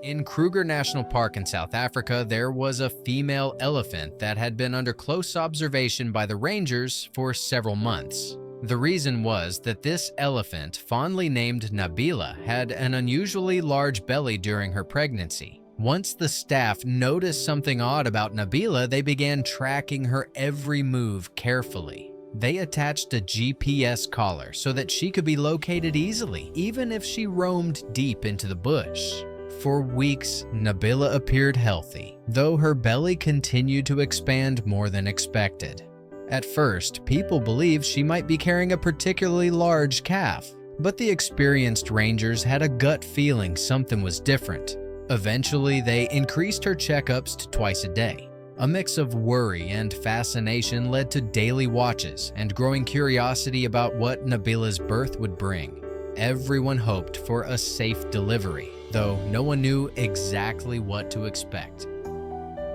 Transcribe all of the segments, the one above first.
In Kruger National Park in South Africa, there was a female elephant that had been under close observation by the rangers for several months. The reason was that this elephant, fondly named Nabila, had an unusually large belly during her pregnancy. Once the staff noticed something odd about Nabila, they began tracking her every move carefully. They attached a GPS collar so that she could be located easily, even if she roamed deep into the bush. For weeks, Nabila appeared healthy, though her belly continued to expand more than expected. At first, people believed she might be carrying a particularly large calf, but the experienced rangers had a gut feeling something was different. Eventually, they increased her checkups to twice a day. A mix of worry and fascination led to daily watches and growing curiosity about what Nabila's birth would bring. Everyone hoped for a safe delivery, though no one knew exactly what to expect.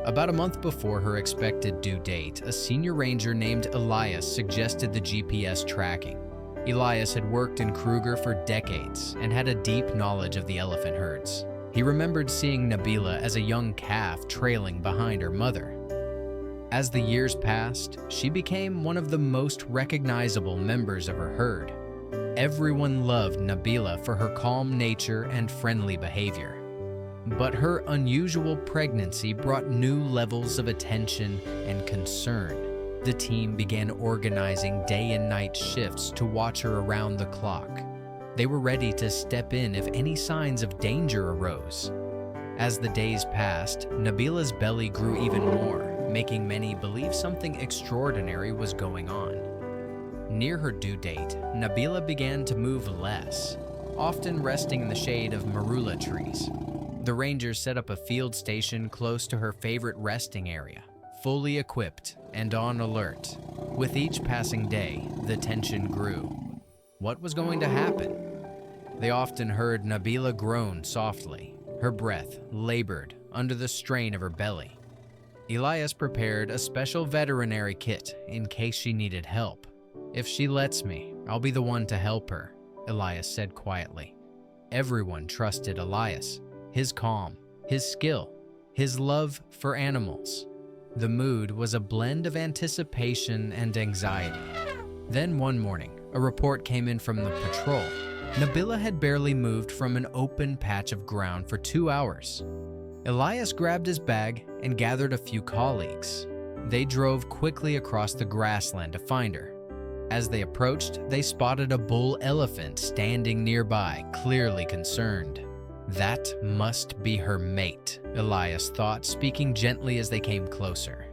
About a month before her expected due date, a senior ranger named Elias suggested the GPS tracking. Elias had worked in Kruger for decades and had a deep knowledge of the elephant herds. He remembered seeing Nabila as a young calf trailing behind her mother. As the years passed, she became one of the most recognizable members of her herd. Everyone loved Nabila for her calm nature and friendly behavior. But her unusual pregnancy brought new levels of attention and concern. The team began organizing day and night shifts to watch her around the clock. They were ready to step in if any signs of danger arose. As the days passed, Nabila's belly grew even more, making many believe something extraordinary was going on. Near her due date, Nabila began to move less, often resting in the shade of marula trees. The rangers set up a field station close to her favorite resting area, fully equipped and on alert. With each passing day, the tension grew. What was going to happen? They often heard Nabila groan softly, her breath labored under the strain of her belly. Elias prepared a special veterinary kit in case she needed help. "If she lets me, I'll be the one to help her," Elias said quietly. Everyone trusted Elias, his calm, his skill, his love for animals. The mood was a blend of anticipation and anxiety. Then one morning, a report came in from the patrol. Nabila had barely moved from an open patch of ground for 2 hours. Elias grabbed his bag and gathered a few colleagues. They drove quickly across the grassland to find her. As they approached, they spotted a bull elephant standing nearby, clearly concerned. That must be her mate, Elias thought, speaking gently as they came closer.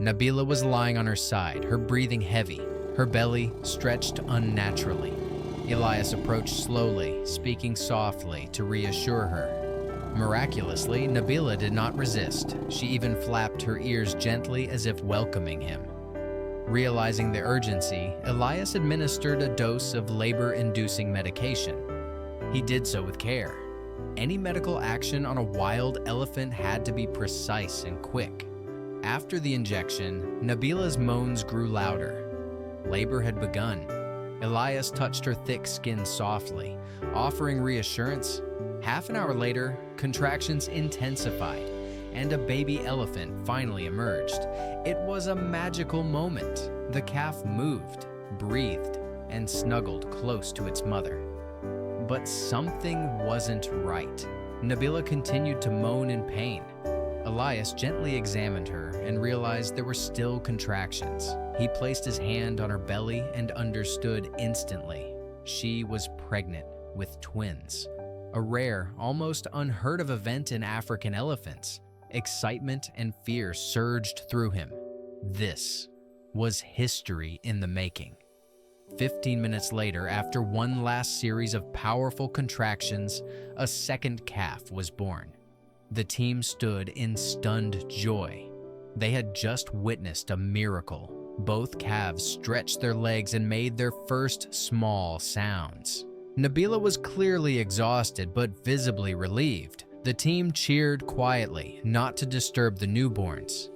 Nabila was lying on her side, her breathing heavy, her belly stretched unnaturally. Elias approached slowly, speaking softly to reassure her. Miraculously, Nabila did not resist. She even flapped her ears gently as if welcoming him. Realizing the urgency, Elias administered a dose of labor-inducing medication. He did so with care. Any medical action on a wild elephant had to be precise and quick. After the injection, Nabila's moans grew louder. Labor had begun. Elias touched her thick skin softly, offering reassurance. Half an hour later, contractions intensified, and a baby elephant finally emerged. It was a magical moment. The calf moved, breathed, and snuggled close to its mother. But something wasn't right. Nabila continued to moan in pain. Elias gently examined her and realized there were still contractions. He placed his hand on her belly and understood instantly. She was pregnant with twins. A rare, almost unheard of event in African elephants. Excitement and fear surged through him. This was history in the making. 15 minutes later, after one last series of powerful contractions, a second calf was born. The team stood in stunned joy. They had just witnessed a miracle. Both calves stretched their legs and made their first small sounds. Nabila was clearly exhausted but visibly relieved. The team cheered quietly, not to disturb the newborns.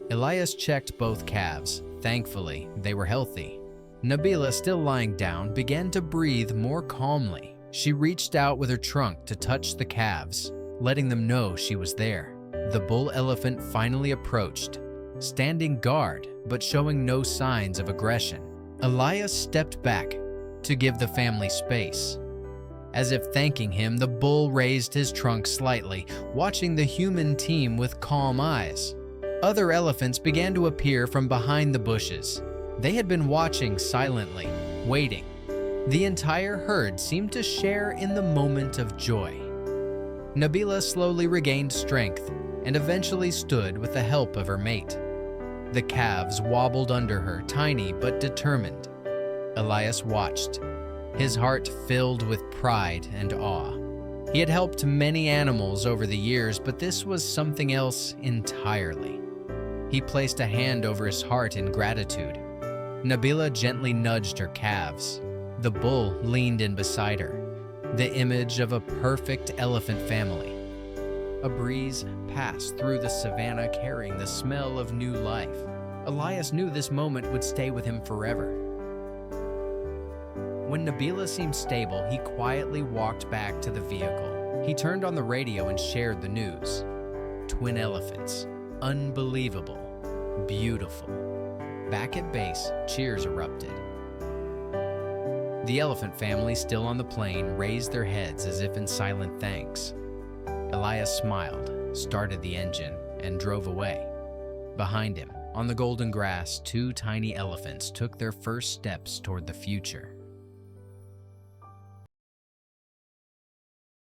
Elias checked both calves. Thankfully, they were healthy. Nabila, still lying down, began to breathe more calmly. She reached out with her trunk to touch the calves. letting them know she was there. The bull elephant finally approached, standing guard but showing no signs of aggression. Elias stepped back to give the family space. As if thanking him, the bull raised his trunk slightly, watching the human team with calm eyes. Other elephants began to appear from behind the bushes. They had been watching silently, waiting. The entire herd seemed to share in the moment of joy. Nabila slowly regained strength and eventually stood with the help of her mate. The calves wobbled under her, tiny but determined. Elias watched, his heart filled with pride and awe. He had helped many animals over the years, but this was something else entirely. He placed a hand over his heart in gratitude. Nabila gently nudged her calves. The bull leaned in beside her, the image of a perfect elephant family. A breeze passed through the savanna carrying the smell of new life. Elias knew this moment would stay with him forever. When Nabila seemed stable, he quietly walked back to the vehicle. He turned on the radio and shared the news. Twin elephants. Unbelievable. Beautiful. Back at base, cheers erupted. The elephant family, still on the plane, raised their heads as if in silent thanks. Elias smiled, started the engine, and drove away. Behind him, on the golden grass, two tiny elephants took their first steps toward the future.